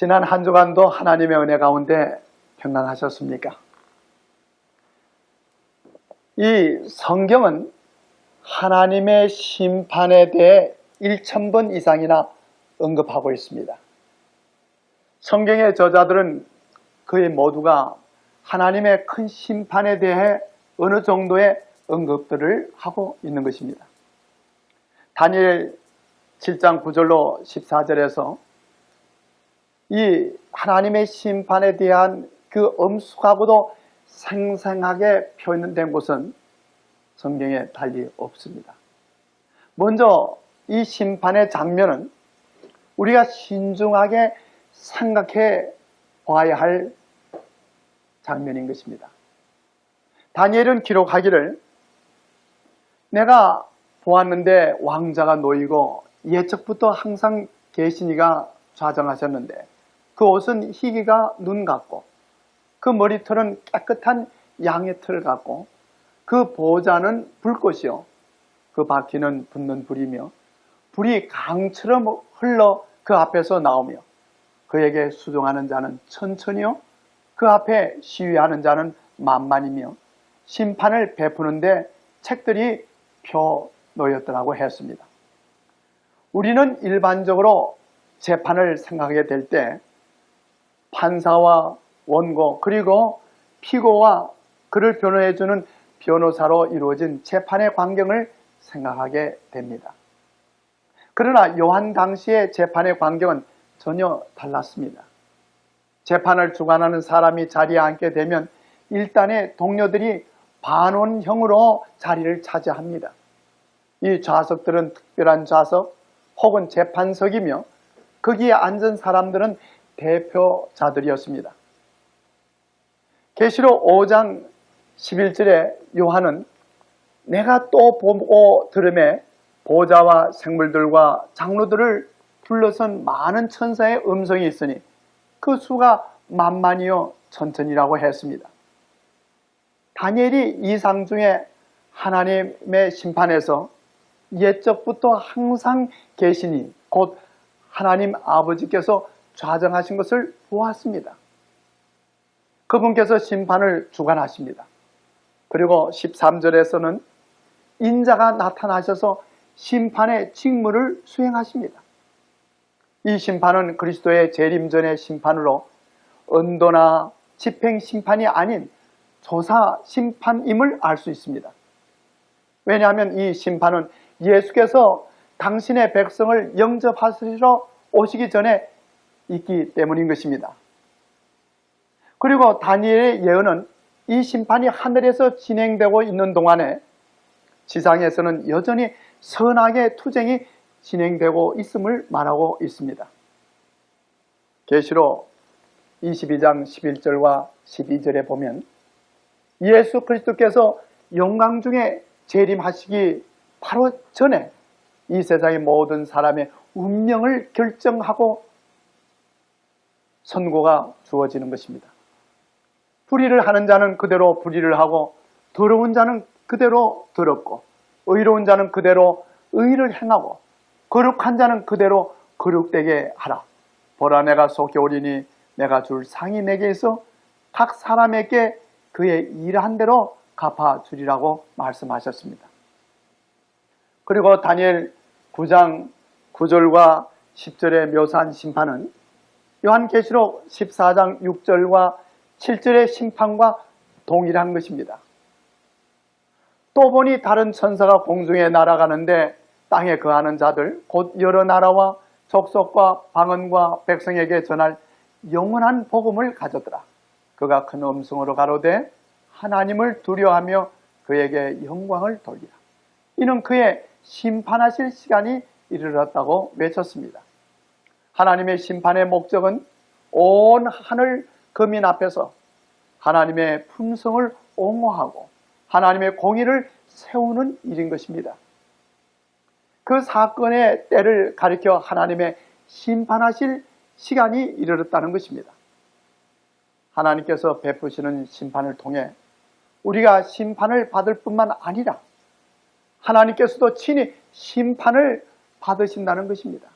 지난 한 주간도 하나님의 은혜 가운데 평안하셨습니까? 이 성경은 하나님의 심판에 대해 1000번 이상이나 언급하고 있습니다. 성경의 저자들은 거의 모두가 하나님의 큰 심판에 대해 어느 정도의 언급들을 하고 있는 것입니다. 다니엘 7장 9절로 14절에서 이 하나님의 심판에 대한 그 엄숙하고도 생생하게 표현된 곳은 성경에 달리 없습니다. 먼저 이 심판의 장면은 우리가 신중하게 생각해 봐야 할 장면인 것입니다. 다니엘은 기록하기를 내가 보았는데 왕자가 놓이고 예적부터 항상 계시니가 좌정하셨는데 그 옷은 희기가 눈 같고 그 머리털은 깨끗한 양의 털 같고 그 보좌는 불꽃이요 그 바퀴는 붙는 불이며 불이 강처럼 흘러 그 앞에서 나오며 그에게 수종하는 자는 천천히요 그 앞에 시위하는 자는 만만이며 심판을 베푸는데 책들이 펴 놓였더라고 했습니다. 우리는 일반적으로 재판을 생각하게 될 때 판사와 원고 그리고 피고와 그를 변호해주는 변호사로 이루어진 재판의 광경을 생각하게 됩니다. 그러나 요한 당시의 재판의 광경은 전혀 달랐습니다. 재판을 주관하는 사람이 자리에 앉게 되면 일단의 동료들이 반원형으로 자리를 차지합니다. 이 좌석들은 특별한 좌석 혹은 재판석이며 거기에 앉은 사람들은 대표자들이었습니다. 계시록 5장 11절에 요한은 내가 또 보고 들음에 보좌와 생물들과 장로들을 둘러선 많은 천사의 음성이 있으니 그 수가 만만이요 천천이라고 했습니다. 다니엘이 이상 중에 하나님의 심판에서 옛적부터 항상 계시니 곧 하나님 아버지께서 좌정하신 것을 보았습니다. 그분께서 심판을 주관하십니다. 그리고 13절에서는 인자가 나타나셔서 심판의 직무를 수행하십니다. 이 심판은 그리스도의 재림 전의 심판으로 언도나 집행 심판이 아닌 조사 심판임을 알 수 있습니다. 왜냐하면 이 심판은 예수께서 당신의 백성을 영접하시러 오시기 전에 있기 때문인 것입니다. 그리고 다니엘의 예언은 이 심판이 하늘에서 진행되고 있는 동안에 지상에서는 여전히 선악의 투쟁이 진행되고 있음을 말하고 있습니다. 계시록 22장 11절과 12절에 보면 예수 그리스도께서 영광 중에 재림하시기 바로 전에 이 세상의 모든 사람의 운명을 결정하고 선고가 주어지는 것입니다. 불의를 하는 자는 그대로 불의를 하고 더러운 자는 그대로 더럽고 의로운 자는 그대로 의를 행하고 거룩한 자는 그대로 거룩되게 하라. 보라 내가 속히 오리니 내가 줄 상이 내게 있어 각 사람에게 그의 일한 대로 갚아주리라고 말씀하셨습니다. 그리고 다니엘 9장 9절과 10절에 묘사한 심판은 요한계시록 14장 6절과 7절의 심판과 동일한 것입니다. 또 보니 다른 천사가 공중에 날아가는데 땅에 거하는 자들 곧 여러 나라와 족속과 방언과 백성에게 전할 영원한 복음을 가졌더라. 그가 큰 음성으로 가로되 하나님을 두려워하며 그에게 영광을 돌리라. 이는 그의 심판하실 시간이 이르렀다고 외쳤습니다. 하나님의 심판의 목적은 온 하늘 거민 앞에서 하나님의 품성을 옹호하고 하나님의 공의를 세우는 일인 것입니다. 그 사건의 때를 가리켜 하나님의 심판하실 시간이 이르렀다는 것입니다. 하나님께서 베푸시는 심판을 통해 우리가 심판을 받을 뿐만 아니라 하나님께서도 친히 심판을 받으신다는 것입니다.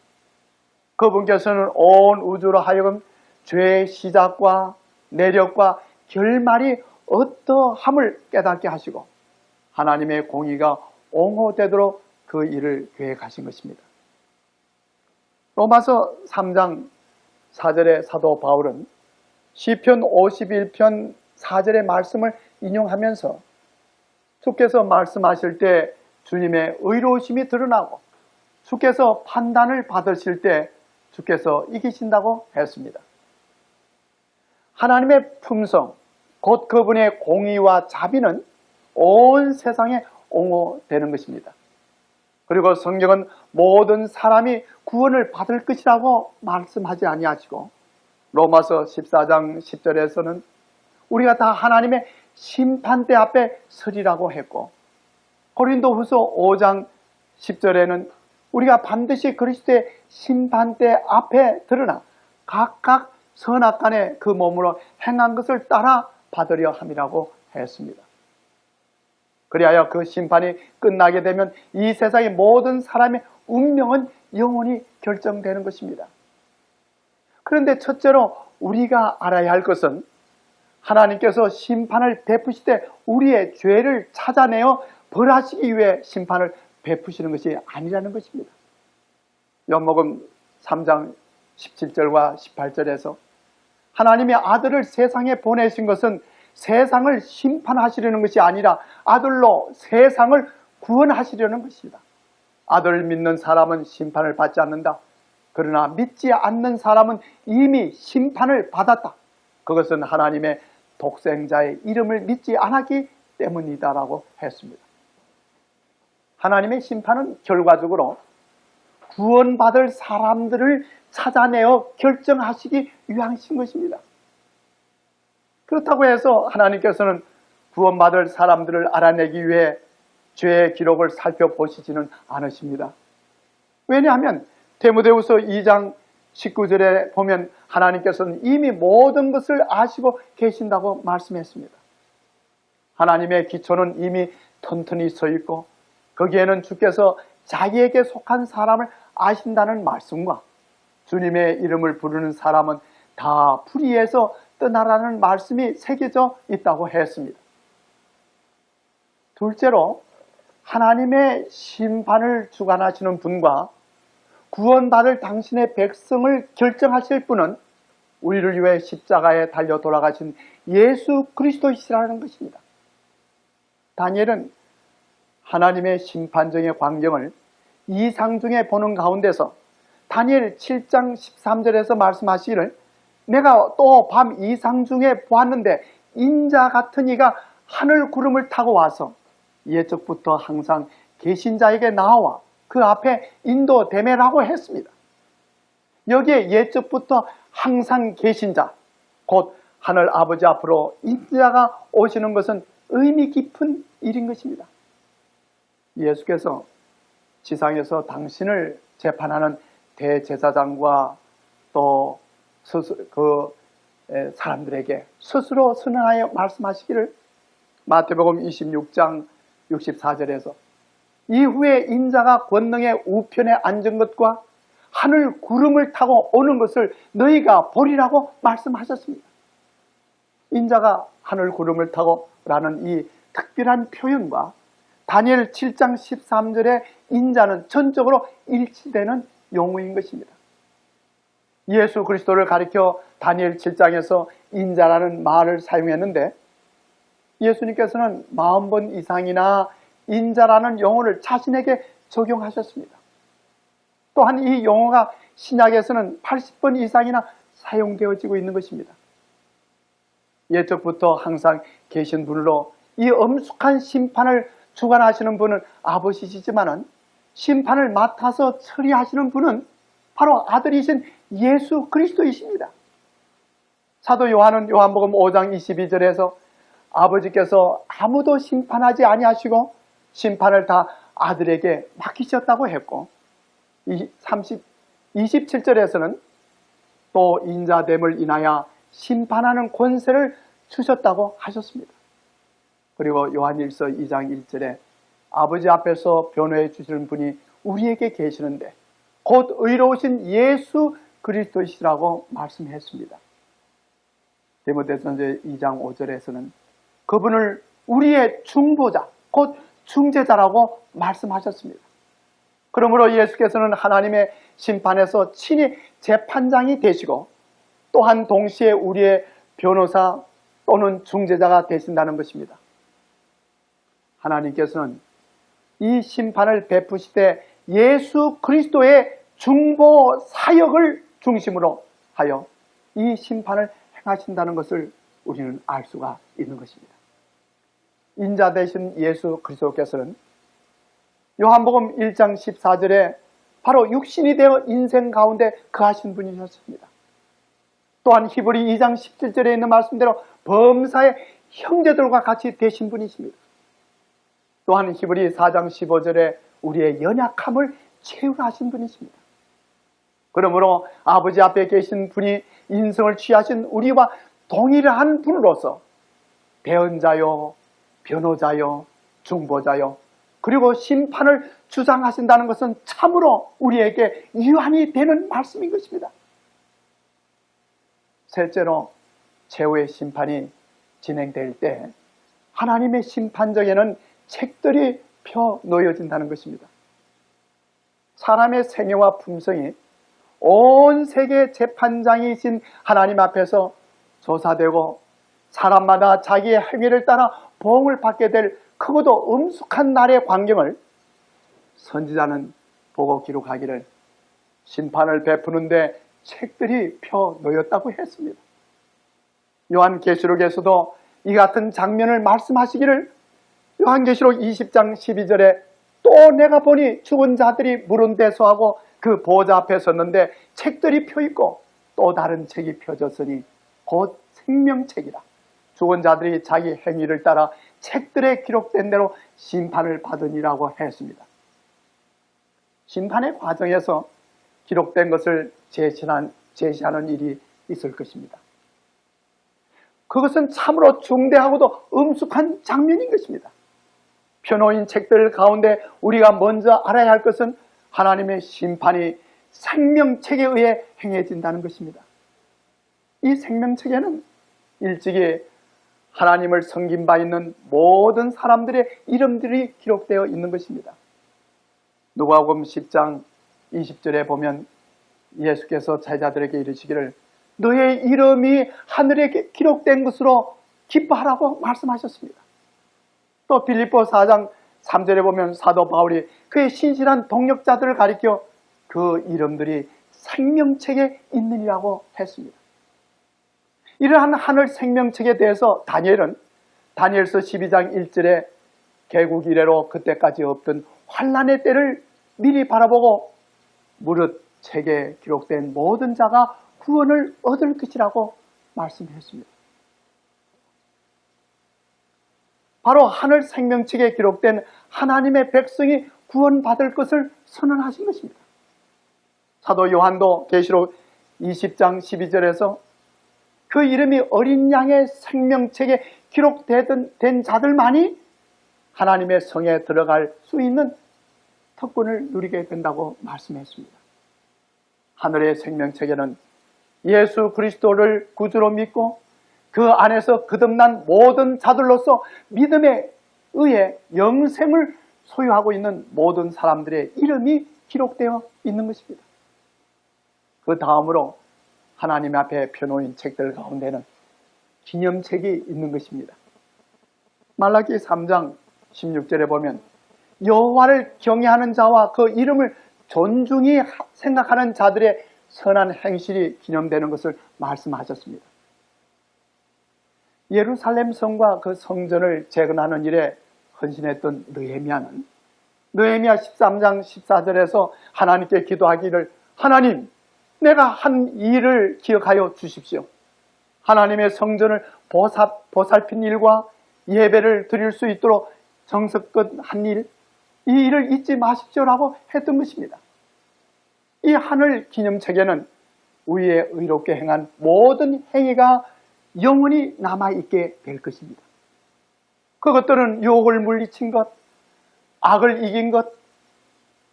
그분께서는 온 우주로 하여금 죄의 시작과 내력과 결말이 어떠함을 깨닫게 하시고 하나님의 공의가 옹호되도록 그 일을 계획하신 것입니다. 로마서 3장 4절의 사도 바울은 시편 51편 4절의 말씀을 인용하면서 주께서 말씀하실 때 주님의 의로우심이 드러나고 주께서 판단을 받으실 때 주께서 이기신다고 했습니다. 하나님의 품성, 곧 그분의 공의와 자비는 온 세상에 옹호되는 것입니다. 그리고 성경은 모든 사람이 구원을 받을 것이라고 말씀하지 아니하시고 로마서 14장 10절에서는 우리가 다 하나님의 심판대 앞에 서리라고 했고 고린도후서 5장 10절에는 우리가 반드시 그리스도의 심판대 앞에 드러나 각각 선악간에 그 몸으로 행한 것을 따라 받으려 함이라고 했습니다. 그리하여 그 심판이 끝나게 되면 이 세상의 모든 사람의 운명은 영원히 결정되는 것입니다. 그런데 첫째로 우리가 알아야 할 것은 하나님께서 심판을 베푸시되 우리의 죄를 찾아내어 벌하시기 위해 심판을 베푸시는 것이 아니라는 것입니다. 요한복음 3장 17절과 18절에서 하나님의 아들을 세상에 보내신 것은 세상을 심판하시려는 것이 아니라 아들로 세상을 구원하시려는 것이다. 아들을 믿는 사람은 심판을 받지 않는다. 그러나 믿지 않는 사람은 이미 심판을 받았다. 그것은 하나님의 독생자의 이름을 믿지 않았기 때문이다라고 했습니다. 하나님의 심판은 결과적으로 구원받을 사람들을 찾아내어 결정하시기 위하신 것입니다. 그렇다고 해서 하나님께서는 구원받을 사람들을 알아내기 위해 죄의 기록을 살펴보시지는 않으십니다. 왜냐하면 디모데후서 2장 19절에 보면 하나님께서는 이미 모든 것을 아시고 계신다고 말씀했습니다. 하나님의 기초는 이미 튼튼히 서 있고 거기에는 주께서 자기에게 속한 사람을 아신다는 말씀과 주님의 이름을 부르는 사람은 다 불의에서 떠나라는 말씀이 새겨져 있다고 했습니다. 둘째로 하나님의 심판을 주관하시는 분과 구원받을 당신의 백성을 결정하실 분은 우리를 위해 십자가에 달려 돌아가신 예수 그리스도이시라는 것입니다. 다니엘은 하나님의 심판정의 광경을 이상 중에 보는 가운데서 다니엘 7장 13절에서 말씀하시기를 내가 또 밤 이상 중에 보았는데 인자 같은 이가 하늘 구름을 타고 와서 예적부터 항상 계신 자에게 나와 그 앞에 인도되매라고 했습니다. 여기에 예적부터 항상 계신 자, 곧 하늘 아버지 앞으로 인자가 오시는 것은 의미 깊은 일인 것입니다. 예수께서 지상에서 당신을 재판하는 대제사장과 또 그 사람들에게 스스로 선언하여 말씀하시기를 마태복음 26장 64절에서 이후에 인자가 권능의 우편에 앉은 것과 하늘 구름을 타고 오는 것을 너희가 보리라고 말씀하셨습니다. 인자가 하늘 구름을 타고 라는 이 특별한 표현과 다니엘 7장 13절의 인자는 전적으로 일치되는 용어인 것입니다. 예수 그리스도를 가리켜 다니엘 7장에서 인자라는 말을 사용했는데 예수님께서는 40번 이상이나 인자라는 용어를 자신에게 적용하셨습니다. 또한 이 용어가 신약에서는 80번 이상이나 사용되어지고 있는 것입니다. 예적부터 항상 계신 분으로 이 엄숙한 심판을 주관하시는 분은 아버지시지만은 심판을 맡아서 처리하시는 분은 바로 아들이신 예수 그리스도이십니다. 사도 요한은 요한복음 5장 22절에서 아버지께서 아무도 심판하지 아니하시고 심판을 다 아들에게 맡기셨다고 했고 27절에서는 또 인자됨을 인하여 심판하는 권세를 주셨다고 하셨습니다. 그리고 요한일서 2장 1절에 아버지 앞에서 변호해 주시는 분이 우리에게 계시는데 곧 의로우신 예수 그리스도이시라고 말씀했습니다. 디모데전서 2장 5절에서는 그분을 우리의 중보자, 곧 중재자라고 말씀하셨습니다. 그러므로 예수께서는 하나님의 심판에서 친히 재판장이 되시고 또한 동시에 우리의 변호사 또는 중재자가 되신다는 것입니다. 하나님께서는 이 심판을 베푸시되 예수 그리스도의 중보 사역을 중심으로 하여 이 심판을 행하신다는 것을 우리는 알 수가 있는 것입니다. 인자 되신 예수 그리스도께서는 요한복음 1장 14절에 바로 육신이 되어 인생 가운데 거하신 분이셨습니다. 또한 히브리 2장 17절에 있는 말씀대로 범사의 형제들과 같이 되신 분이십니다. 또한 히브리 4장 15절에 우리의 연약함을 채우하신 분이십니다. 그러므로 아버지 앞에 계신 분이 인성을 취하신 우리와 동일한 분으로서 대언자요, 변호자요, 중보자요, 그리고 심판을 주장하신다는 것은 참으로 우리에게 유한이 되는 말씀인 것입니다. 셋째로 최후의 심판이 진행될 때 하나님의 심판정에는 책들이 펴 놓여진다는 것입니다. 사람의 생애와 품성이 온 세계 재판장이신 하나님 앞에서 조사되고 사람마다 자기의 행위를 따라 보응을 받게 될 크고도 엄숙한 날의 광경을 선지자는 보고 기록하기를 심판을 베푸는데 책들이 펴 놓였다고 했습니다. 요한계시록에서도 이 같은 장면을 말씀하시기를 요한계시록 20장 12절에 또 내가 보니 죽은 자들이 물은 대소하고 그 보좌 앞에 섰는데 책들이 펴있고 또 다른 책이 펴졌으니 곧 생명책이라. 죽은 자들이 자기 행위를 따라 책들에 기록된 대로 심판을 받으니라고 했습니다. 심판의 과정에서 기록된 것을 제시하는 일이 있을 것입니다. 그것은 참으로 중대하고도 엄숙한 장면인 것입니다. 펴놓인 책들 가운데 우리가 먼저 알아야 할 것은 하나님의 심판이 생명책에 의해 행해진다는 것입니다. 이 생명책에는 일찍이 하나님을 섬긴 바 있는 모든 사람들의 이름들이 기록되어 있는 것입니다. 누가복음 10장 20절에 보면 예수께서 제자들에게 이르시기를 너의 이름이 하늘에 기록된 것으로 기뻐하라고 말씀하셨습니다. 또 빌립보 4장 3절에 보면 사도 바울이 그의 신실한 동역자들을 가리켜 그 이름들이 생명책에 있느니라고 했습니다. 이러한 하늘 생명책에 대해서 다니엘은 다니엘서 12장 1절에 개국 이래로 그때까지 없던 환난의 때를 미리 바라보고 무릇 책에 기록된 모든 자가 구원을 얻을 것이라고 말씀했습니다. 바로 하늘 생명책에 기록된 하나님의 백성이 구원받을 것을 선언하신 것입니다. 사도 요한도 계시록 20장 12절에서 그 이름이 어린 양의 생명책에 기록된 자들만이 하나님의 성에 들어갈 수 있는 특권을 누리게 된다고 말씀했습니다. 하늘의 생명책에는 예수 그리스도를 구주로 믿고 그 안에서 거듭난 모든 자들로서 믿음에 의해 영생을 소유하고 있는 모든 사람들의 이름이 기록되어 있는 것입니다. 그 다음으로 하나님 앞에 펴놓인 책들 가운데는 기념책이 있는 것입니다. 말라기 3장 16절에 보면 여호와를 경외하는 자와 그 이름을 존중히 생각하는 자들의 선한 행실이 기념되는 것을 말씀하셨습니다. 예루살렘 성과 그 성전을 재건하는 일에 헌신했던 느헤미야는 느헤미야 13장 14절에서 하나님께 기도하기를 하나님 내가 한 일을 기억하여 주십시오. 하나님의 성전을 보살핀 일과 예배를 드릴 수 있도록 정성껏 한 일, 이 일을 잊지 마십시오라고 했던 것입니다. 이 하늘 기념책에는 위에 의롭게 행한 모든 행위가 영원히 남아있게 될 것입니다. 그것들은 유혹을 물리친 것, 악을 이긴 것,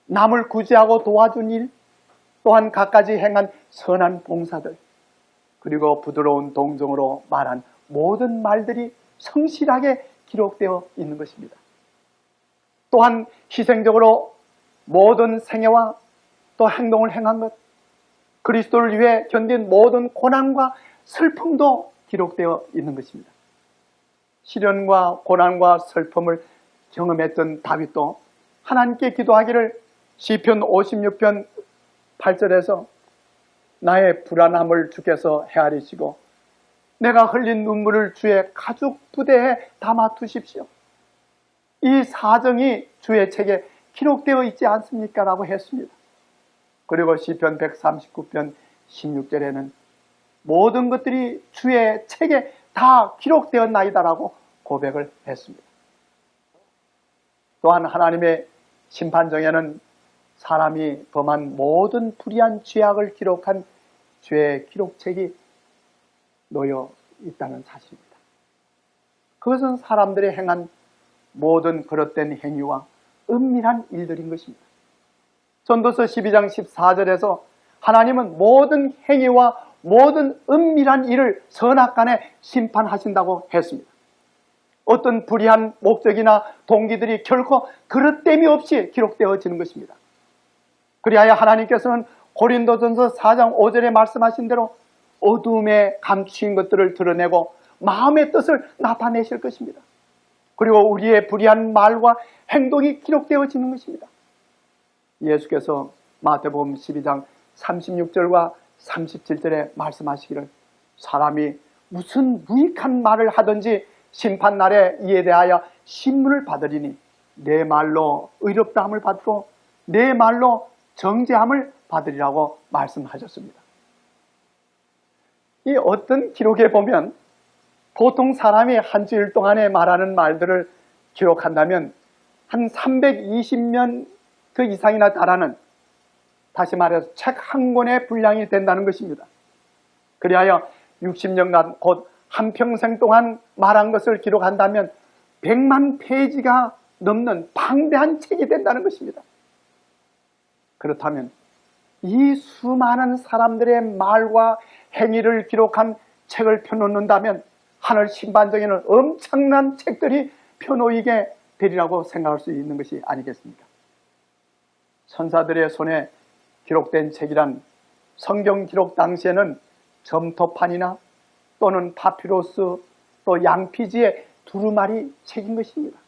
남을 구제하고 도와준 일, 또한 갖가지 행한 선한 봉사들, 그리고 부드러운 동정으로 말한 모든 말들이 성실하게 기록되어 있는 것입니다. 또한 희생적으로 모든 생애와 또 행동을 행한 것, 그리스도를 위해 견딘 모든 고난과 슬픔도 기록되어 있는 것입니다. 시련과 고난과 슬픔을 경험했던 다윗도 하나님께 기도하기를 시편 56편 8절에서 나의 불안함을 주께서 헤아리시고 내가 흘린 눈물을 주의 가죽 부대에 담아 두십시오. 이 사정이 주의 책에 기록되어 있지 않습니까? 라고 했습니다. 그리고 시편 139편 16절에는 모든 것들이 주의 책에 다 기록되었나이다라고 고백을 했습니다. 또한 하나님의 심판정에는 사람이 범한 모든 불의한 죄악을 기록한 죄의 기록책이 놓여 있다는 사실입니다. 그것은 사람들이 행한 모든 그릇된 행위와 은밀한 일들인 것입니다. 전도서 12장 14절에서 하나님은 모든 행위와 모든 은밀한 일을 선악간에 심판하신다고 했습니다. 어떤 불의한 목적이나 동기들이 결코 그릇됨이 없이 기록되어지는 것입니다. 그리하여 하나님께서는 고린도전서 4장 5절에 말씀하신 대로 어두움에 감추인 것들을 드러내고 마음의 뜻을 나타내실 것입니다. 그리고 우리의 불의한 말과 행동이 기록되어지는 것입니다. 예수께서 마태복음 12장 36절과 37절에 말씀하시기를 사람이 무슨 무익한 말을 하든지 심판날에 이에 대하여 신문을 받으리니 내 말로 의롭다함을 받고 내 말로 정죄함을 받으리라고 말씀하셨습니다. 이 어떤 기록에 보면 보통 사람이 한 주일 동안에 말하는 말들을 기록한다면 한 320년 그 이상이나 달하는, 다시 말해서 책 한 권의 분량이 된다는 것입니다. 그리하여 60년간 곧 한평생 동안 말한 것을 기록한다면 100만 페이지가 넘는 방대한 책이 된다는 것입니다. 그렇다면 이 수많은 사람들의 말과 행위를 기록한 책을 펴놓는다면 하늘 심판정에는 엄청난 책들이 펴놓이게 되리라고 생각할 수 있는 것이 아니겠습니까? 천사들의 손에 기록된 책이란 성경 기록 당시에는 점토판이나 또는 파피루스 또 양피지의 두루마리 책인 것입니다.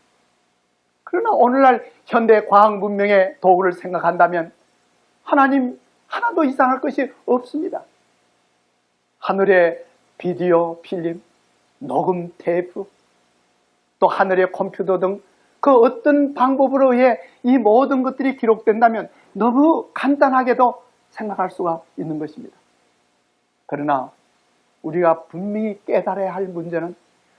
그러나 오늘날 현대 과학 문명의 도구를 생각한다면 하나님 하나도 이상할 것이 없습니다. 하늘의 비디오 필름, 녹음 테이프, 또 하늘의 컴퓨터 등 그 어떤 방법으로 의해 이 모든 것들이 기록된다면 너무 간단하게도 생각할 수가 있는 것입니다. 그러나 우리가 분명히 깨달아야 할 문제는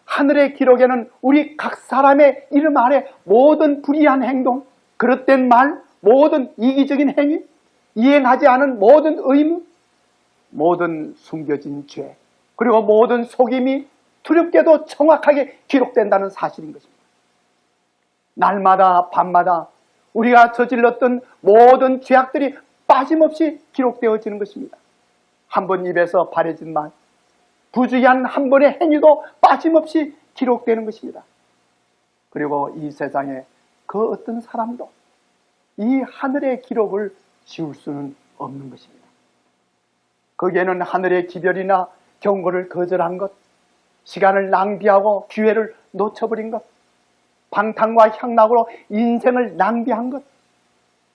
하늘의 기록에는 우리 각 사람의 이름 아래 모든 불의한 행동, 그릇된 말, 모든 이기적인 행위, 이행하지 않은 모든 의무, 모든 숨겨진 죄, 그리고 모든 속임이 두렵게도 정확하게 기록된다는 사실인 것입니다. 날마다 밤마다 우리가 저질렀던 모든 죄악들이 빠짐없이 기록되어지는 것입니다. 한 번 입에서 발해진 말, 부주의한 한 번의 행위도 빠짐없이 기록되는 것입니다. 그리고 이 세상에 그 어떤 사람도 이 하늘의 기록을 지울 수는 없는 것입니다. 거기에는 하늘의 기별이나 경고를 거절한 것, 시간을 낭비하고 기회를 놓쳐버린 것, 방탕과 향락으로 인생을 낭비한 것,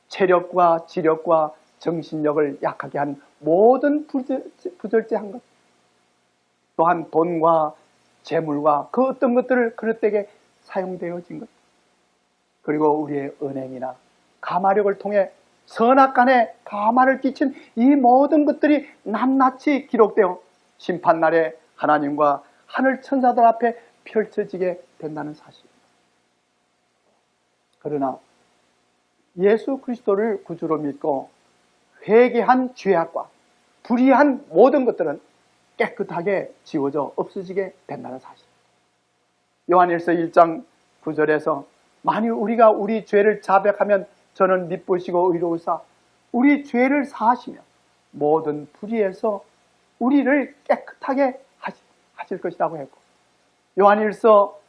체력과 지력과 정신력을 약하게 한 모든 부절제한 것, 또한 돈과 재물과 그 어떤 것들을 그릇되게 사용되어진 것, 그리고 우리의 은행이나 가마력을 통해 선악간에 가마를 끼친 이 모든 것들이 낱낱이 기록되어 심판날에 하나님과 하늘 천사들 앞에 펼쳐지게 된다는 사실입니다. 그러나 예수 그리스도를 구주로 믿고 회개한 죄악과 불의한 모든 것들은 깨끗하게 지워져 없어지게 된다는 사실. 요한일서 1장 9절에서 만일 우리가 우리 죄를 자백하면 저는 미쁘시고 의로우사 우리 죄를 사하시며 모든 불의에서 우리를 깨끗하게 하실 것이라고 했고, 요한일서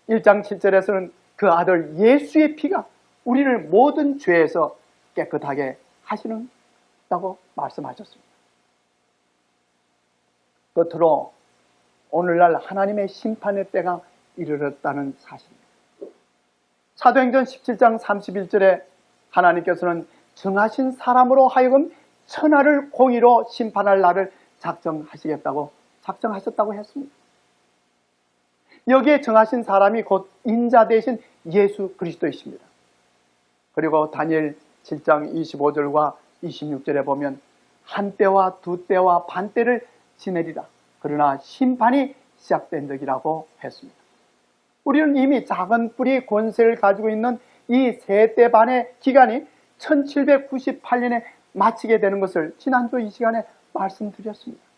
1장 7절에서는 그 아들 예수의 피가 우리를 모든 죄에서 깨끗하게 하시는다고 말씀하셨습니다. 끝으로 오늘날 하나님의 심판의 때가 이르렀다는 사실입니다. 사도행전 17장 31절에 하나님께서는 정하신 사람으로 하여금 천하를 공의로 심판할 날을 작정하셨다고 했습니다. 여기에 정하신 사람이 곧 인자 대신 예수 그리스도이십니다. 그리고 다니엘 7장 25절과 26절에 보면 한 때와 두 때와 반 때를 지내리라. 그러나 심판이 시작된 적이라고 했습니다. 우리는 이미 작은 뿌리 권세를 가지고 있는 이 세 때 반의 기간이 1798년에 마치게 되는 것을 지난주 이 시간에 말씀드렸습니다.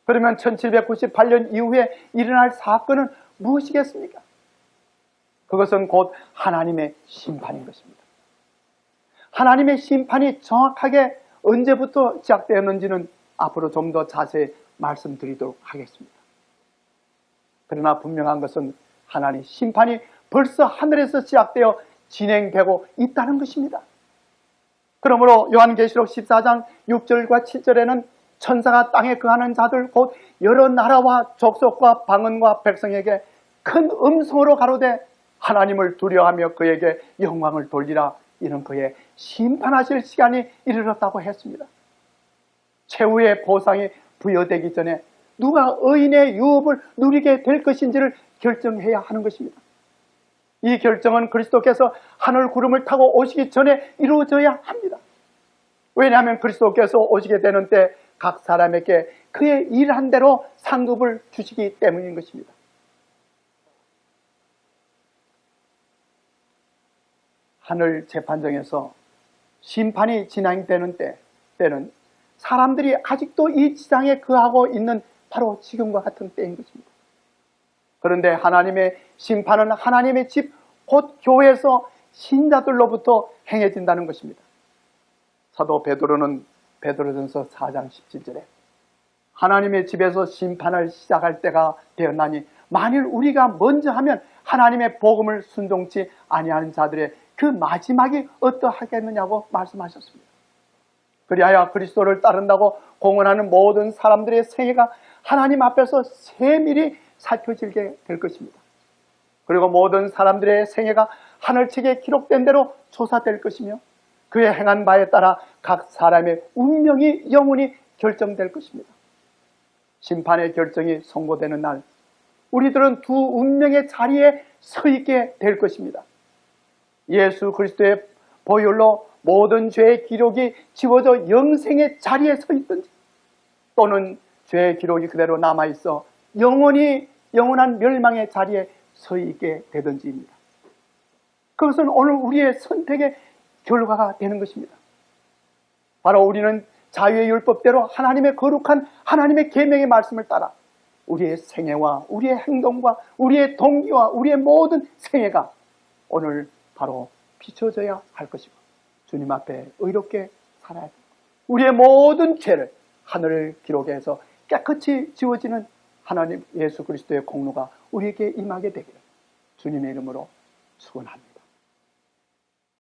그러면 1798년 이후에 일어날 사건은 무엇이겠습니까? 그것은 곧 하나님의 심판인 것입니다. 하나님의 심판이 정확하게 언제부터 시작되었는지는 앞으로 좀 더 자세히 말씀드리도록 하겠습니다. 그러나 분명한 것은 하나님의 심판이 벌써 하늘에서 시작되어 진행되고 있다는 것입니다. 그러므로 요한계시록 14장 6절과 7절에는 천사가 땅에 거하는 자들 곧 여러 나라와 족속과 방언과 백성에게 큰 음성으로 가로되 하나님을 두려워하며 그에게 영광을 돌리라. 이는 그의 심판하실 시간이 이르렀다고 했습니다. 최후의 보상이 부여되기 전에 누가 의인의 유업을 누리게 될 것인지를 결정해야 하는 것입니다. 이 결정은 그리스도께서 하늘 구름을 타고 오시기 전에 이루어져야 합니다. 왜냐하면 그리스도께서 오시게 되는 때 각 사람에게 그의 일한 대로 상급을 주시기 때문인 것입니다. 하늘 재판정에서 심판이 진행되는 때는 사람들이 아직도 이 지상에 거하고 있는 바로 지금과 같은 때인 것입니다. 그런데 하나님의 심판은 하나님의 집, 곧 교회에서 신자들로부터 행해진다는 것입니다. 사도 베드로는 베드로전서 4장 17절에 하나님의 집에서 심판을 시작할 때가 되었나니 만일 우리가 먼저 하면 하나님의 복음을 순종치 아니하는 자들의 그 마지막이 어떠하겠느냐고 말씀하셨습니다. 그리하여 그리스도를 따른다고 공언하는 모든 사람들의 생애가 하나님 앞에서 세밀히 살펴지게 될 것입니다. 그리고 모든 사람들의 생애가 하늘책에 기록된 대로 조사될 것이며 그의 행한 바에 따라 각 사람의 운명이 영원히 결정될 것입니다. 심판의 결정이 선고되는 날 우리들은 두 운명의 자리에 서 있게 될 것입니다. 예수 그리스도의 보혈로 모든 죄의 기록이 지워져 영생의 자리에 서 있든지 또는 죄의 기록이 그대로 남아있어 영원한 멸망의 자리에 서 있게 되든지입니다. 그것은 오늘 우리의 선택의 결과가 되는 것입니다. 바로 우리는 자유의 율법대로 하나님의 거룩한 하나님의 계명의 말씀을 따라 우리의 생애와 우리의 행동과 우리의 동기와 우리의 모든 생애가 오늘 바로 비춰져야 할 것이고 주님 앞에 의롭게 살아야 됩니다. 우리의 모든 죄를 하늘 기록에서 깨끗이 지워지는 하나님 예수 그리스도의 공로가 우리에게 임하게 되기를 주님의 이름으로 축원합니다.